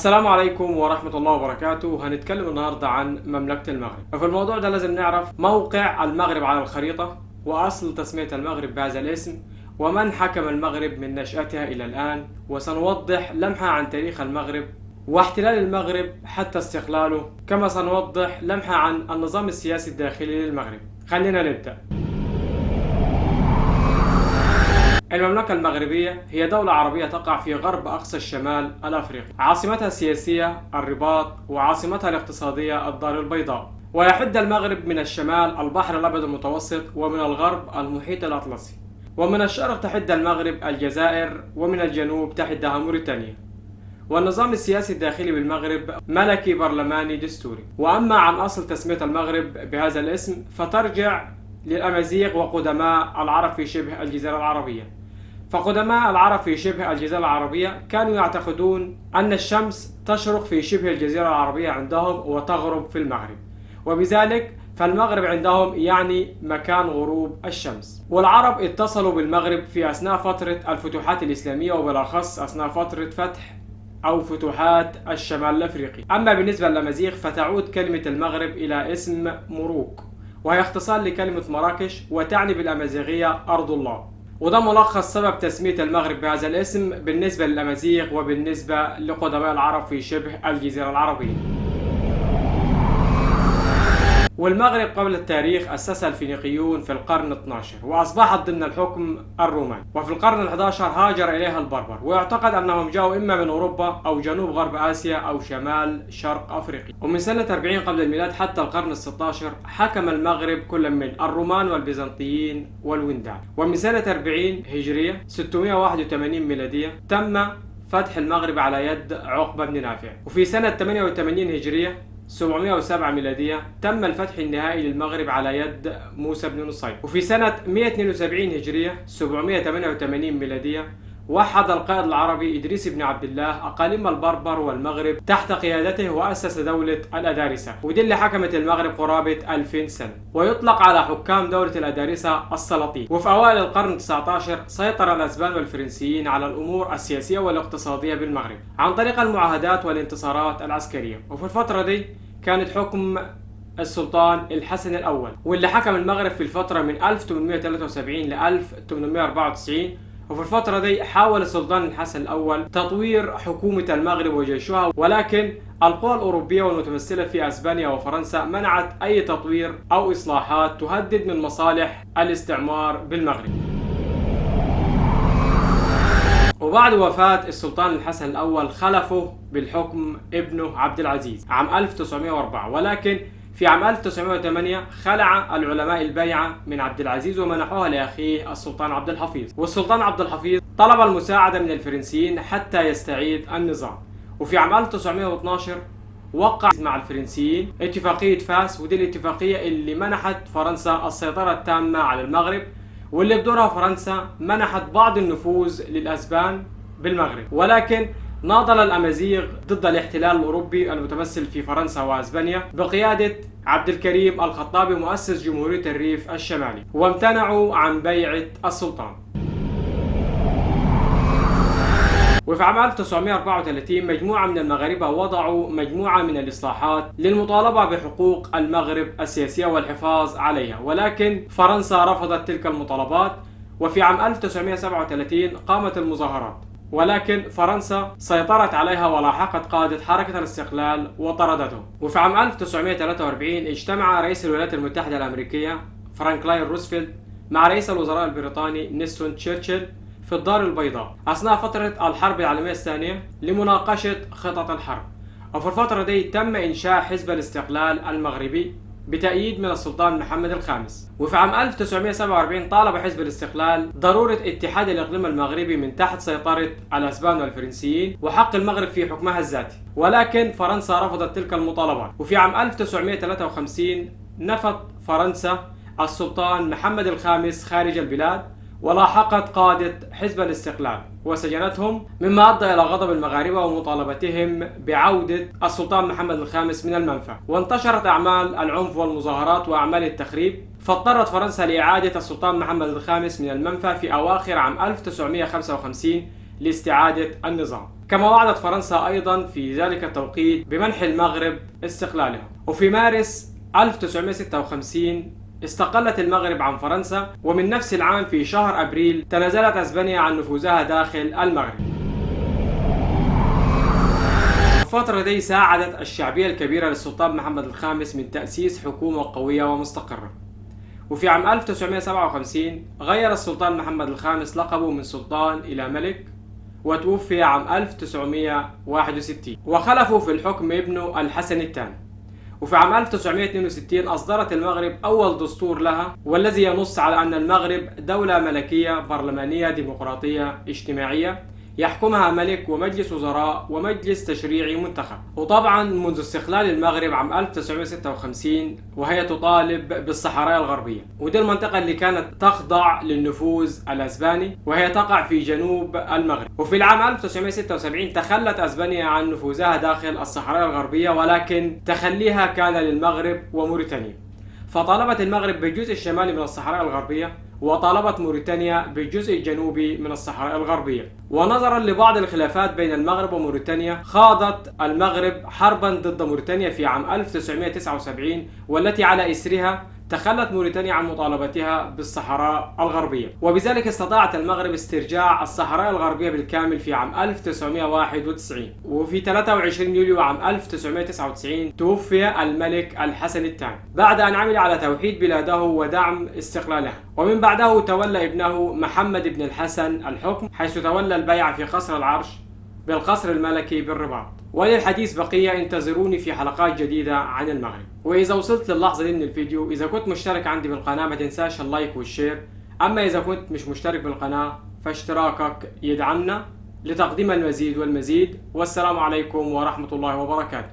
السلام عليكم ورحمة الله وبركاته. هنتكلم النهاردة عن مملكة المغرب. وفي الموضوع ده لازم نعرف موقع المغرب على الخريطة، وأصل تسمية المغرب بهذا الاسم، ومن حكم المغرب من نشأتها إلى الآن. وسنوضح لمحة عن تاريخ المغرب واحتلال المغرب حتى استقلاله، كما سنوضح لمحة عن النظام السياسي الداخلي للمغرب. خلينا نبدأ. المملكة المغربية هي دولة عربية تقع في غرب أقصى الشمال الأفريقي. عاصمتها السياسية الرباط، وعاصمتها الاقتصادية الدار البيضاء. ويحد المغرب من الشمال البحر الأبيض المتوسط، ومن الغرب المحيط الأطلسي، ومن الشرق تحد المغرب الجزائر، ومن الجنوب تحدها موريتانيا. والنظام السياسي الداخلي بالمغرب ملكي برلماني دستوري. وأما عن أصل تسمية المغرب بهذا الاسم فترجع للأمازيغ وقدماء العرب في شبه الجزيرة العربية. فقدماء العرب في شبه الجزيرة العربية كانوا يعتقدون أن الشمس تشرق في شبه الجزيرة العربية عندهم وتغرب في المغرب، وبذلك فالمغرب عندهم يعني مكان غروب الشمس. والعرب اتصلوا بالمغرب في أثناء فترة الفتوحات الإسلامية، وبالأخص أثناء فترة فتح أو فتوحات الشمال الأفريقي. أما بالنسبة للأمازيغ فتعود كلمة المغرب إلى اسم مروك، وهي اختصار لكلمة مراكش، وتعني بالأمازيغية أرض الله. وده ملخص سبب تسمية المغرب بهذا الاسم بالنسبة للأمازيغ وبالنسبة لقدماء العرب في شبه الجزيرة العربية. والمغرب قبل التاريخ أسسها الفينيقيون في القرن 12، وأصبحت ضمن الحكم الروماني. وفي القرن ال11 هاجر إليها البربر، ويعتقد أنهم جاءوا إما من أوروبا أو جنوب غرب آسيا أو شمال شرق أفريقيا. ومن سنة 40 قبل الميلاد حتى القرن ال16 حكم المغرب كل من الرومان والبيزنطيين والوندان. ومن سنة 40 هجرية 681 ميلادية تم فتح المغرب على يد عقبة بن نافع. وفي سنة 88 هجرية 707 ميلادية تم الفتح النهائي للمغرب على يد موسى بن نصير. وفي سنة 172 هجرية 788 ميلادية وحد القائد العربي إدريس بن عبد الله أقاليم البربر والمغرب تحت قيادته، وأسس دولة الأدارسة، ودي اللي حكمت المغرب قرابة 2000 سنة. ويطلق على حكام دولة الأدارسة السلاطين. وفي أوائل القرن 19 سيطر الأسبان والفرنسيين على الأمور السياسية والاقتصادية بالمغرب عن طريق المعاهدات والانتصارات العسكرية. وفي الفترة دي كانت حكم السلطان الحسن الأول، واللي حكم المغرب في الفترة من 1873 ل 1894. وفي الفترة دي حاول السلطان الحسن الأول تطوير حكومة المغرب وجيشها، ولكن القوى الأوروبية والمتمثلة في أسبانيا وفرنسا منعت أي تطوير أو إصلاحات تهدد من مصالح الاستعمار بالمغرب. وبعد وفاة السلطان الحسن الأول خلفه بالحكم ابنه عبد العزيز عام 1904، ولكن في عام 1908 خلع العلماء البيعة من عبد العزيز ومنحوها لأخيه السلطان عبد الحفيظ. والسلطان عبد الحفيظ طلب المساعدة من الفرنسيين حتى يستعيد النظام. وفي عام 1912 وقع مع الفرنسيين اتفاقية فاس، ودي الاتفاقية اللي منحت فرنسا السيطرة التامة على المغرب، واللي بدورها فرنسا منحت بعض النفوذ للأسبان بالمغرب. ولكن ناضل الأمازيغ ضد الاحتلال الأوروبي المتمثل في فرنسا وأسبانيا بقيادة عبد الكريم الخطابي مؤسس جمهورية الريف الشمالي، وامتنعوا عن بيعة السلطان. وفي عام 1934 مجموعة من المغاربة وضعوا مجموعة من الإصلاحات للمطالبة بحقوق المغرب السياسية والحفاظ عليها، ولكن فرنسا رفضت تلك المطالبات. وفي عام 1937 قامت المظاهرات، ولكن فرنسا سيطرت عليها ولاحقت قادة حركة الاستقلال وطردتهم. وفي عام 1943 اجتمع رئيس الولايات المتحدة الأمريكية فرانكلين روزفلت مع رئيس الوزراء البريطاني نيستون تشرشل في الدار البيضاء أثناء فترة الحرب العالمية الثانية لمناقشة خطط الحرب. وفي الفترة دي تم إنشاء حزب الاستقلال المغربي بتأييد من السلطان محمد الخامس. وفي عام 1947 طالب حزب الاستقلال ضرورة اتحاد الإقليم المغربي من تحت سيطرة الأسبان والفرنسيين وحق المغرب في حكمها الذاتي، ولكن فرنسا رفضت تلك المطالبات. وفي عام 1953 نفت فرنسا السلطان محمد الخامس خارج البلاد، ولاحقت قادة حزب الاستقلال وسجنتهم، مما أدى إلى غضب المغاربة ومطالبتهم بعودة السلطان محمد الخامس من المنفى. وانتشرت أعمال العنف والمظاهرات وأعمال التخريب، فاضطرت فرنسا لإعادة السلطان محمد الخامس من المنفى في أواخر عام 1955 لاستعادة النظام. كما وعدت فرنسا أيضا في ذلك التوقيت بمنح المغرب استقلالها. وفي مارس 1956 استقلت المغرب عن فرنسا، ومن نفس العام في شهر أبريل تنازلت أسبانيا عن نفوذها داخل المغرب. الفترة دي ساعدت الشعبية الكبيرة للسلطان محمد الخامس من تأسيس حكومة قوية ومستقرة. وفي عام 1957 غير السلطان محمد الخامس لقبه من سلطان إلى ملك، وتوفي عام 1961، وخلفه في الحكم ابنه الحسن الثاني. وفي عام 1962 أصدرت المغرب أول دستور لها، والذي ينص على أن المغرب دولة ملكية برلمانية ديمقراطية اجتماعية يحكمها ملك ومجلس وزراء ومجلس تشريعي منتخب. وطبعا منذ استقلال المغرب عام 1956 وهي تطالب بالصحراء الغربية، ودي المنطقة اللي كانت تخضع للنفوذ الأسباني، وهي تقع في جنوب المغرب. وفي العام 1976 تخلت أسبانيا عن نفوذها داخل الصحراء الغربية، ولكن تخليها كان للمغرب وموريتانيا. فطالبت المغرب بالجزء الشمالي من الصحراء الغربية، وطالبت موريتانيا بالجزء الجنوبي من الصحراء الغربية. ونظرا لبعض الخلافات بين المغرب وموريتانيا، خاضت المغرب حربا ضد موريتانيا في عام 1979، والتي على إثرها تخلت موريتانيا عن مطالبتها بالصحراء الغربية، وبذلك استطاعت المغرب استرجاع الصحراء الغربية بالكامل في عام 1991. وفي 23 يوليو عام 1999 توفي الملك الحسن الثاني بعد أن عمل على توحيد بلاده ودعم استقلالها. ومن بعده تولى ابنه محمد بن الحسن الحكم، حيث تولى البيعة في قصر العرش بالقصر الملكي بالرباط. وللحديث بقية، انتظروني في حلقات جديدة عن المغرب. وإذا وصلت للحظة دي من الفيديو، إذا كنت مشترك عندي بالقناة ما تنساش اللايك والشير. أما إذا كنت مش مشترك بالقناة فاشتراكك يدعمنا لتقديم المزيد والمزيد. والسلام عليكم ورحمة الله وبركاته.